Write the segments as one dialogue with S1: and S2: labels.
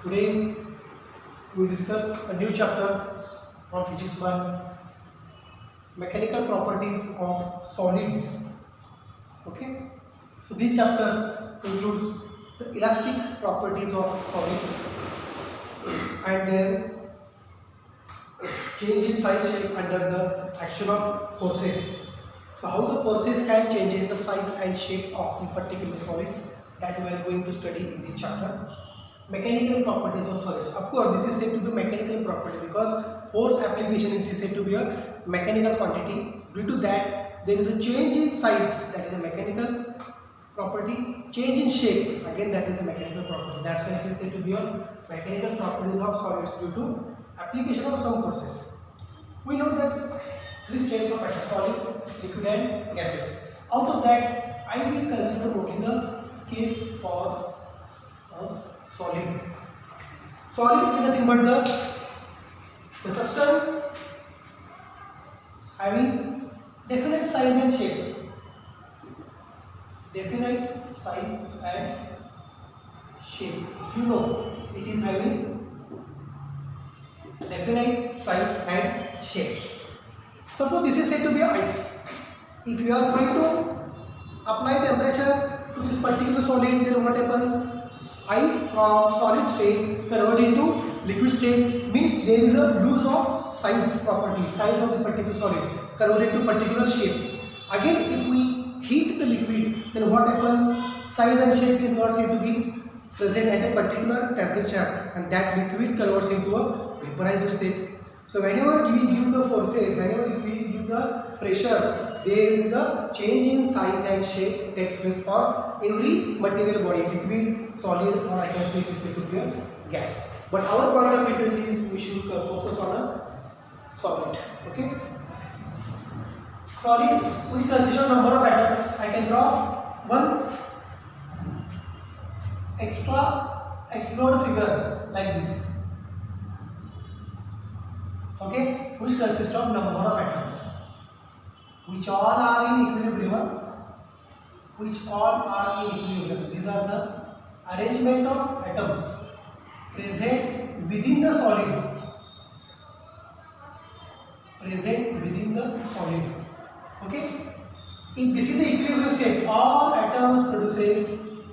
S1: Today we discuss a new chapter from Physics 1, Mechanical Properties of Solids. Okay, so this chapter includes the elastic properties of solids and their change in size shape under the action of forces. So how the forces can change the size and shape of the particular solids, that we are going to study in this chapter. Mechanical properties of solids. Of course, this is said to be mechanical property because force application it is said to be a mechanical quantity. Due to that, there is a change in size, that is a mechanical property. Change in shape, again that is a mechanical property. That's why it is said to be a mechanical properties of solids due to application of some forces. We know that three states of matter: solid, liquid and gases. Out of that, I will consider only the case for solid. Solid is nothing but the substance having definite size and shape. Definite size and shape. You know, it is having definite size and shape. Suppose this is said to be ice. If you are going to apply temperature to this particular solid, then what happens? Ice from solid state converted into liquid state means there is a loss of size property, size of the particular solid converted into particular shape. Again, if we heat the liquid, then what happens? Size and shape is not said to be present at a particular temperature, and that liquid converts into a vaporized state. So whenever we give the forces, whenever we give the pressures, there is a change in size and shape takes place for every material body, liquid, solid, or I can say it is said to be a gas. But our point of interest is we should focus on a solid. Okay. Solid, which consists of number of atoms. I can draw one extra explored figure like this. Okay, which consists of number of atoms, which all are in equilibrium. Which all are in equilibrium. These are the arrangement of atoms present within the solid. Present within the solid. Okay. If this is the equilibrium state, all atoms produces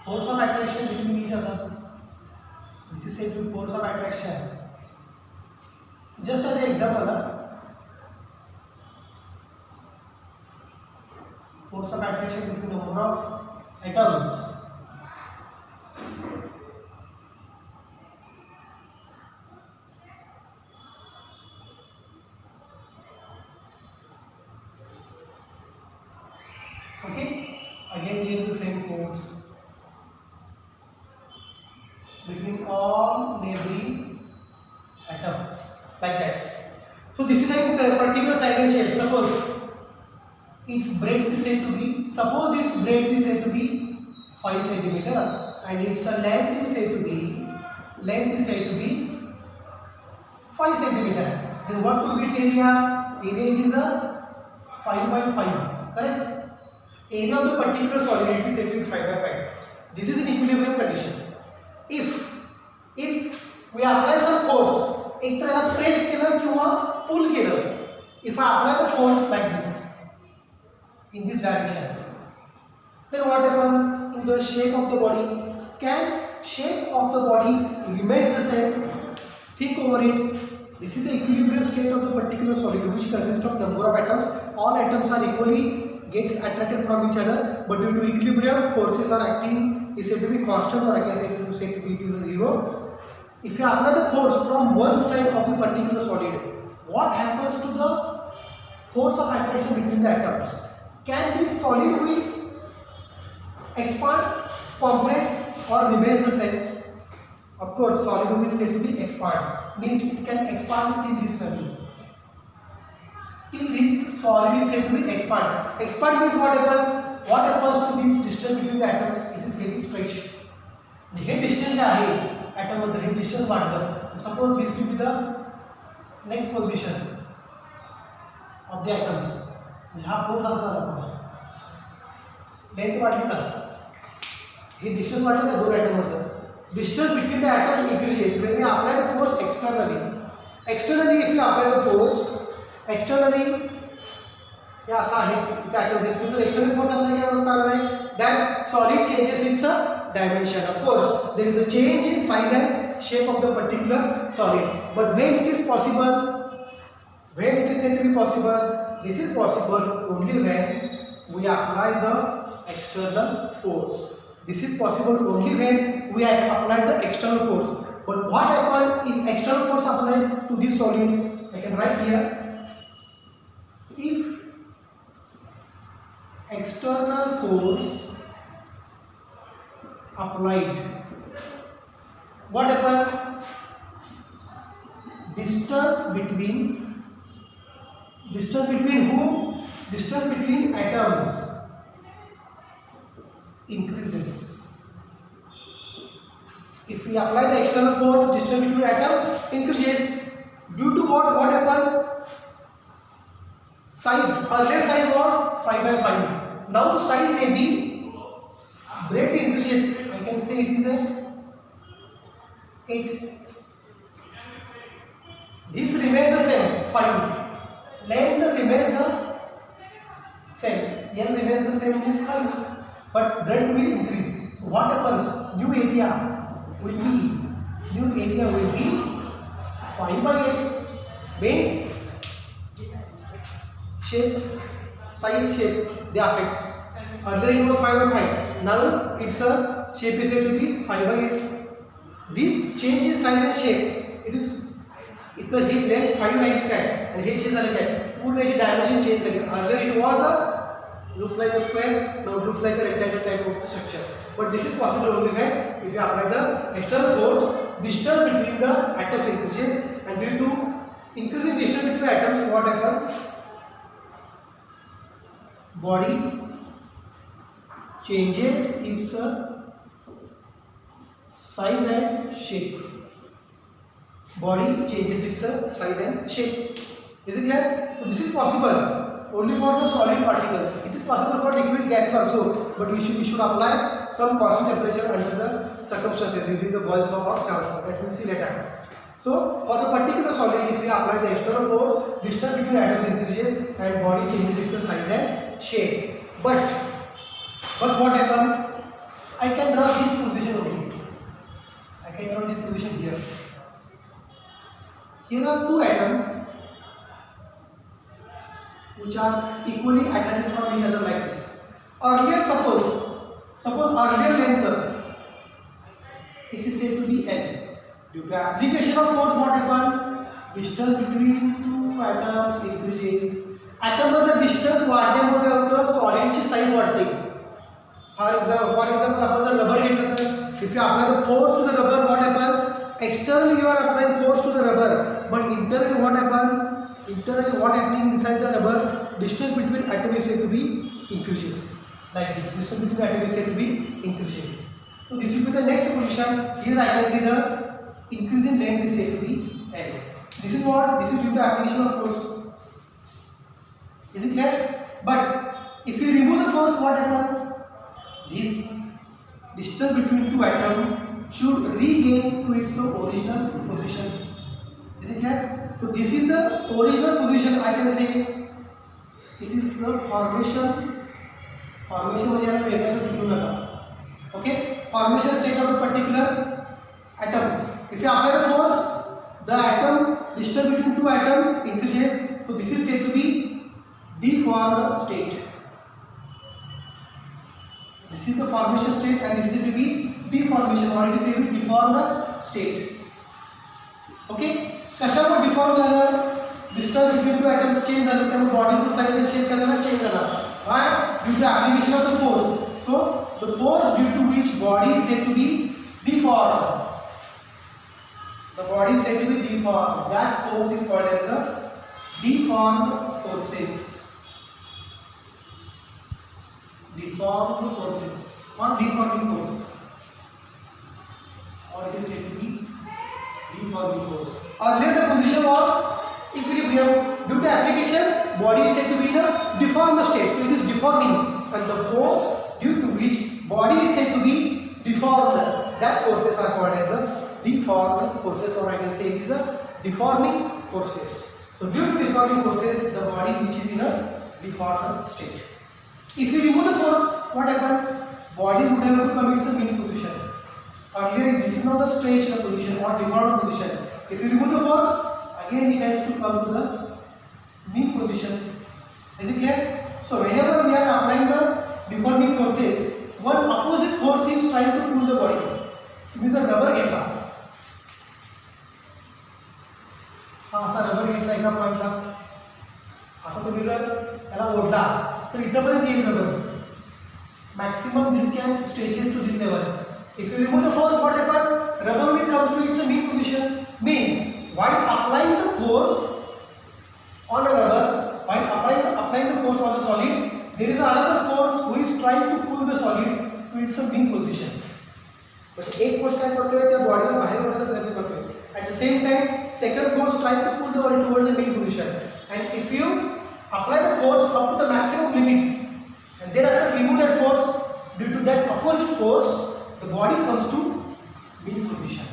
S1: force of attraction between each other. This is said to be force of attraction. Just as an example, force of attraction between number of atoms. Okay, again here is the same force between all neighboring atoms, like that. So this is a particular size and shape. Suppose its breadth is said to be, 5 centimeter, and its length is said to be 5 centimeter. Then what could be its area? Area it is a 5 by 5. Correct? Area of the particular solid it is said to be 5 by 5. This is an equilibrium condition. If we apply some force, एक तरह press केलं किंवा पुल केलं, if I apply the force like this in this direction, then what happens to the shape of the body? Can shape of the body remains the same? Think over it. This is the equilibrium state of the particular solid, which consists of number of atoms. All atoms are equally gets attracted from each other, but due to equilibrium, forces are acting is said to be constant, or I can say to be it is a zero. If you apply the force from one side of the particular solid, what happens to the force of attraction between the atoms? Can this solid will expand, compress, or remains the same? Of course, solid will said to be expand, means it can expand till this value. Till this solid is said to be expand. Expand means what happens? What happens to this distance between the atoms? It is getting stretched. Hey distance आहे atom मध्ये, हे distance वाढलं. Suppose this will be the next position of the atoms. हा force असा झाला बघा. Length वाढली का? हे distance वाढलं का दोन ॲटम मधलं? distance between the atoms increases when we apply the force externally. Externally, if you apply the force externally, हे असं आहे इथे atoms आहेत, जर external force apply केला तर काय होणार आहे, that solid changes its dimension. Of course, there is a change in size and shape of the particular solid. But when it is possible, when it is said to be possible, this is possible only when we apply the external force. This is possible only when we apply the external force. But what happens if external force applied to this solid? I can write here. If external force applied, what happens? Distance between whom? Distance between atoms increases. If we apply the external force, distance between atoms increases. Due to what happens? Size. Earlier size was 5 by 5. Now size may be breadth increases. I can say it is a 8. This remains the same, 5. Length remains the same. L remains the same, is 5. But breadth will increase. So what happens? New area will be 5 by 8. Means shape, size, shape, the affects. Earlier it was 5 by 5. Now its shape is said to be 5 by 8. This change in size and shape, it is इथं ही length 5 राहिली काय आणि हे change झाले काय, पूर्ण याची dimension change झाली. Earlier it was looks like a square, now it looks like a rectangle type of structure. But this is possible only when if you apply the external force, distance between the atoms increases, and due to increasing distance between atoms, what happens? Body changes its size and shape. Body changes its size and shape. Is it clear? So this is possible only for the solid particles. It is possible for liquid gases also, but we should apply some constant temperature under the circumstances using the Boyle's law of Charles. That will see later. So for the particular solid, if we apply the external force, distance between atoms increases and body changes its size and shape. But what happens? I can draw this position only. I can draw this position here. Here are two atoms which are equally attracted from each other like this. Earlier, suppose earlier length, it is said to be L. Due to application of force, what happens? Distance between two atoms increases. Atom मध्ये distance वाढल्यामुळे होतं solid ची size वाढते. For example, आपण जर rubber घेतलं तर if you apply the force to the rubber, what happens? Externally you are applying force to the rubber, but internally what happens? Internally what happening inside the rubber? Distance between atoms is said to be increases. Like this, distance between atoms is said to be increases. So this will be the next position. Here I can see the increasing length is said to be L. This is what? This is due to application of force. Is it clear? But if you remove the force, what happens? This distance between two atoms should regain to its original position. Is it clear? So this is the original position. I can say it is the formation. Formation म्हणजे याला वेगळं लिहू नका. Okay? Formation state of the particular atoms. If you apply the force, the atom distance between two atoms increases. So this is said to be deformed state. This is the formation state, and this is said to be deformation, or it is said to be deformed state. Okay? कशामुळे deform झालं? Distance between two atoms change झालं, त्यामुळे बॉडीचं size आणि shape काय झाला? Change झाला. Why? Due to application of the force. So the force due to which body is said to be deform. The body is said to be deformed. That force is called as the deformed forces. Deformed forces or deforming force, or it is said to be deforming force. Earlier the position was equilibrium. Due to application, body is said to be in a deformed state, so it is deforming, and the force due to which body is said to be deformed that forces are called as a deforming forces, or I can say it is a deforming forces. So due to deforming forces, the body which is in a deformed state. If you remove the force, what happens? Body would have to come its mean position. Earlier this is not the stretched position or deformed position. If you remove the force, again it has to come to the mean position. Is it clear? So whenever we are applying the deforming forces, one opposite force is trying to pull the body. It means a rubber घेतला. हा असा rubber घेतला एका पॉइंटला. असा तुम्ही जर त्याला ओढला तर इथपर्यंत येईल rubber. Maximum this can stretches to this level. If you remove the force, what happens? Rubber will come to its mean position. Means while applying the force on a rubber, while applying the force on the solid, there is another force who is trying to pull the solid to its mean position. म्हणजे एक force काय करतोय त्या बॉडीला बाहेर काढण्याचा प्रयत्न करतोय. At the same time, second force trying to pull the body towards the mean position. And if you apply the force up to the maximum limit, and thereafter remove that force, due to that opposite force, the body comes to mean position.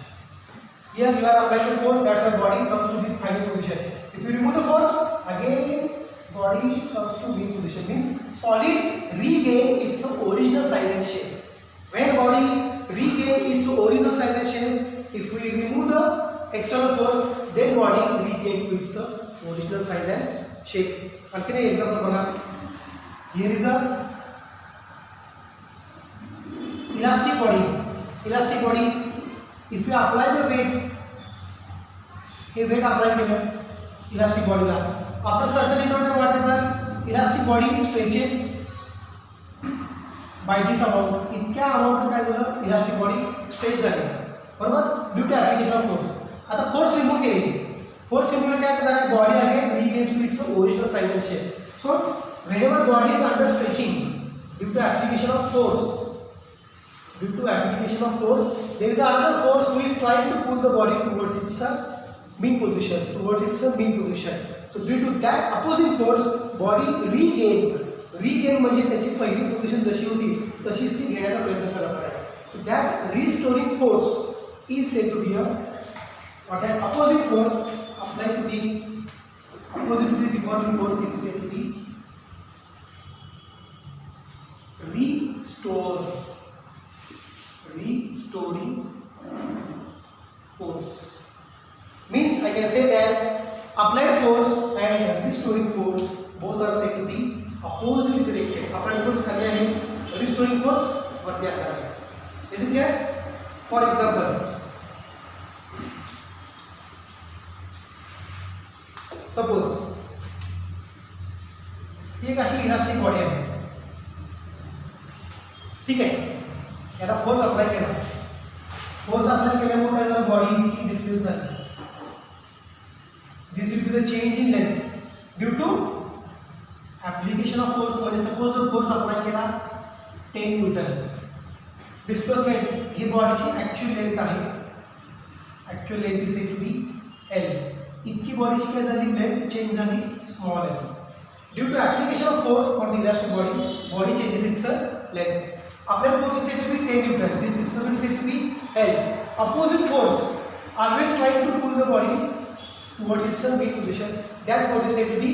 S1: Here you are applying the force, that's why body comes to this final position. If you remove the force, again body comes to mean position. Means solid regain its original size and shape. When body regain its original size and shape, if we remove the external force, then body regain its original size and shape. आणखीन एक example बघा. Here is a elastic body. Elastic body. If you apply the weight, hey weight apply केलं elastic body La. After certain interval, what happens? Elastic body stretches by this amount. इतक्या amount काय झालं? Elastic body stretch झाली. बरोबर? Due to application of force. आता force remove केली. Force remove क्या करणार आहे? Body again regains to its original size and shape. So whenever body is under stretching due to application of force, there is another force who is trying to pull the body towards its mean position, So due to that opposing force, body regain म्हणजे त्याची पहिली position जशी होती तशीच ती घेण्याचा प्रयत्न करत आहे. So that restoring force is said to be or that opposite force applied to the deforming force is said to be restoring force. Means I can say that applied force and restoring force both are said to be opposite directed. Applied force खाली आहे, restoring force वरती असणार आहे. Is it clear? For example, suppose ही एक अशी elastic body आहे. ठीक आहे, याला फोर्स अप्लाय केल्यामुळे काय झालं? बॉडी की डिस्प्लेस झाली. This will be the change in length due to application of force. म्हणजे सपोज जर फोर्स अप्लाय केला 10 न्यूटन, डिस्प्लेसमेंट ही बॉडीची ॲक्च्युअल लेंथ आहे. Actual length is said to be L. इतकी बॉडीची काय झाली? लेंथ चेंज झाली, स्मॉल आहे. Due to application of force on the elastic body changes its length. Applied force is said to be 10 Newton. This displacement is said to be L. Opposite force always trying to pull the body towards its mean position. That force is said to be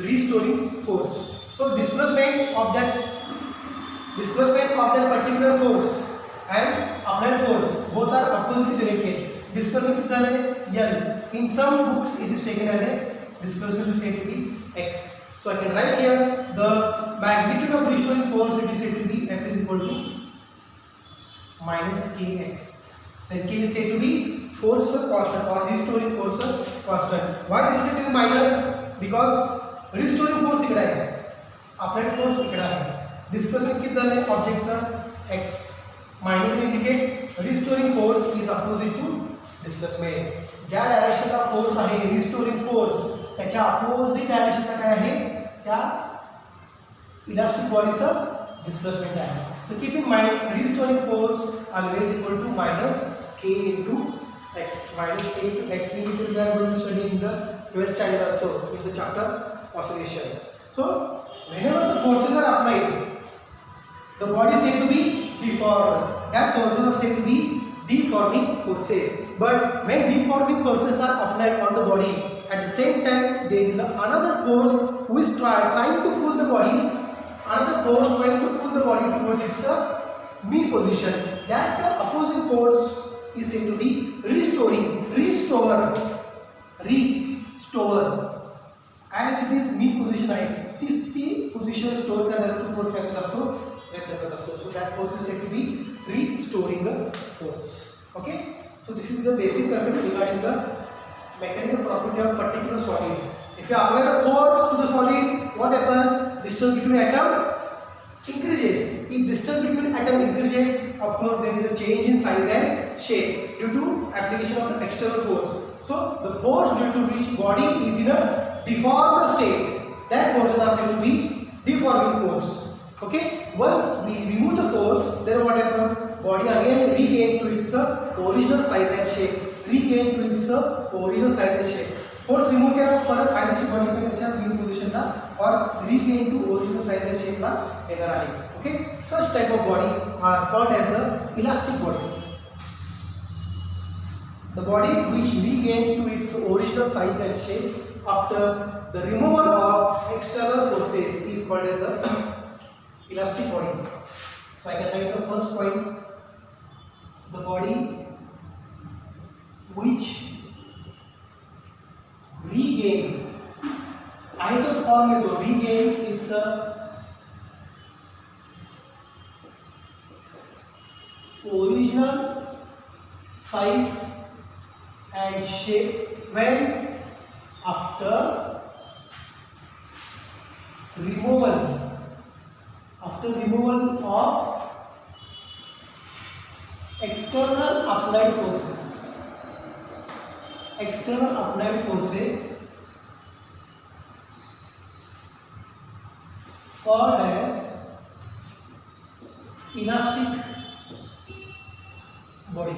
S1: restoring force. So displacement of that particular force and applied force both are oppositely directed. Displacement is L. In some books it is taken as a displacement is said to be X. So I can write here the magnitude of restoring force, it is said to be F is equal to minus Kx. Then K is said to be force constant or restoring force constant. Why is it said to be minus? Because restoring force इकडे आहे, applied force इकडे आहे. Displacement किती झाले? ऑब्जेक्टचा X. Minus indicates restoring force is opposite to displacement. ज्या डायरेक्शनला force आहे restoring force त्याच्या अपोजिट डायरेक्शनला काय आहे? त्या इलास्टिक बॉडीचं डिस्प्लेसमेंट आहे. So keep in mind restoring force always equal to minus K into X. Minus K into X we are going to study in the 12th standard also in the chapter oscillations. So whenever the forces are applied, the body is said to be deformed. That forces are said to be deforming forces. But when deforming forces are applied on the body, at the same time there is another force who is trying to pull the body, another force trying to pull the body towards its mean position. That opposing force is said to be restore. As it is mean position आहे, this position store करण्याचा तो force काय करत असतो, प्रयत्न करत असतो. So that force is said to be restoring force. Okay, so this is the basic concept regarding the mechanical property of particular solid. If you apply the force to the solid, what happens? Distance between atom increases. If distance between atom increases, of course there is a change in size and shape due to application of the external force. So the force due to which body is in a deformed state, that forces are said to be deforming force. Okay, once we remove the force, then what happens? Body again regain to its original size and shape. Force remove केला परत फायदेशीर body पे त्याच्या mean position ला और regain to original size and shape ला येणार आहे. Okay, such type of body are called as the elastic bodies. The body which regain to its original size and shape after the removal of external forces is called as the elastic body. So I can write the first point: the body which regain, I have to form it to regain its original size and shape when after removal of external applied forces called as elastic body.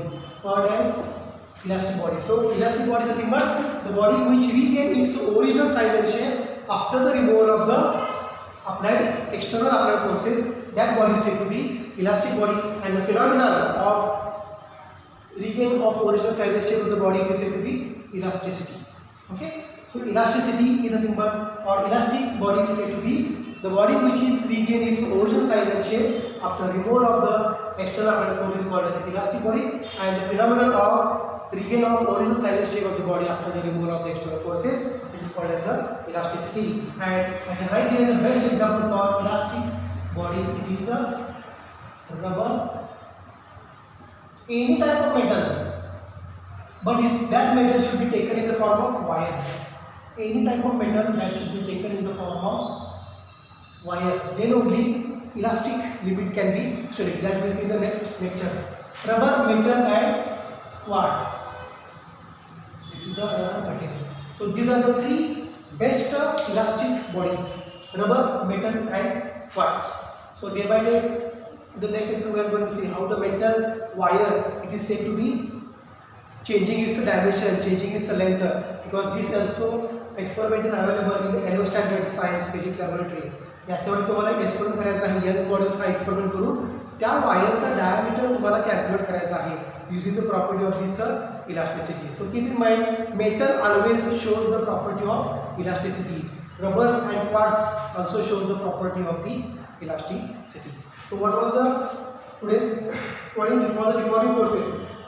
S1: So elastic body is nothing but the body which regain its original size and shape after the removal of the external applied forces. That body is said to be elastic body, and the phenomenon of regain of original size and shape of the body is said to be elasticity. Okay, so elasticity is nothing but, or elastic body is said to be the body which is regain its original size and shape after removal of the external applied force is called as the elastic body, and the phenomenon of regain of original size and shape of the body after the removal of the external forces, it is called as the elasticity. And I can write here the best example for elastic body. It is a rubber, any type of metal, but that metal should be taken in the form of wire. Any type of metal that should be taken in the form of wire, then only elastic limit can be studied. That will see in the next lecture. Rubber, metal and quartz. This is the another material. So these are the three best elastic bodies: rubber, metal and quartz. So day by day, in the next lecture we are going to see how the metal wire, it is said to be changing its dimension, changing its length, because this also experiment is available in LO standard science physics laboratory. याच्यावर तुम्हाला experiment करायचा आहे, young मॉडेल्सचा experiment करून त्या वायरचा diameter तुम्हाला calculate करायचा आहे using the property of this elasticity. So keep in mind, metal always shows the property of elasticity. Rubber and quartz also shows the property of the elasticity. So what was the today's point? It was the deforming forces.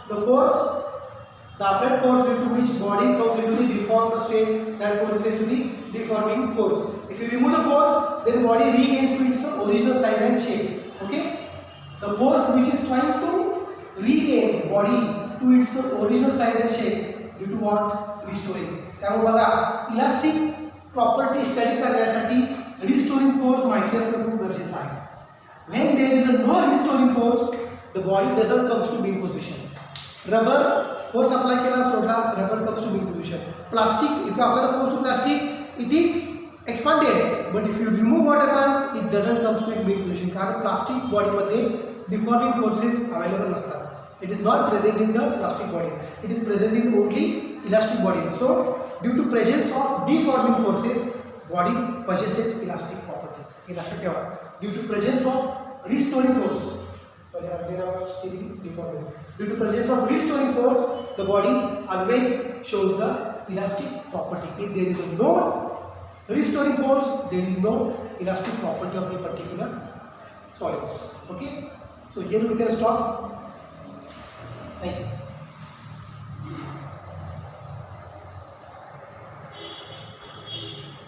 S1: The force, the applied force due to which body comes into the deformed state, that force is said to be deforming force. If you remove the force, then body regains to its original size and shape. Okay? The force which is trying to regain body to its original size and shape due to what? Restoring. त्यामुळे बघा, elastic property study करण्यासाठी restoring force माहिती असणं खूप गरजेचं आहे. When there is a no restoring force, the body doesn't comes to mean position. Rubber force apply केला सोडला, rubber comes to mean position. Plastic, if you apply the force to plastic, it is expanded, but if you remove what happens, it doesn't comes to mean position. कारण plastic body मध्ये deforming forces available नसतात. It is not present in the plastic body. It is present in only elastic body. So due to presence of deforming forces, body possesses elastic properties. Elastic due to presence of restoring force. Sorry, earlier I was speaking deforming. Due to presence of restoring force, the body always shows the elastic property. If there is no restoring force, there is no elastic property of the particular solids. Okay, so here we can stop. Thank you.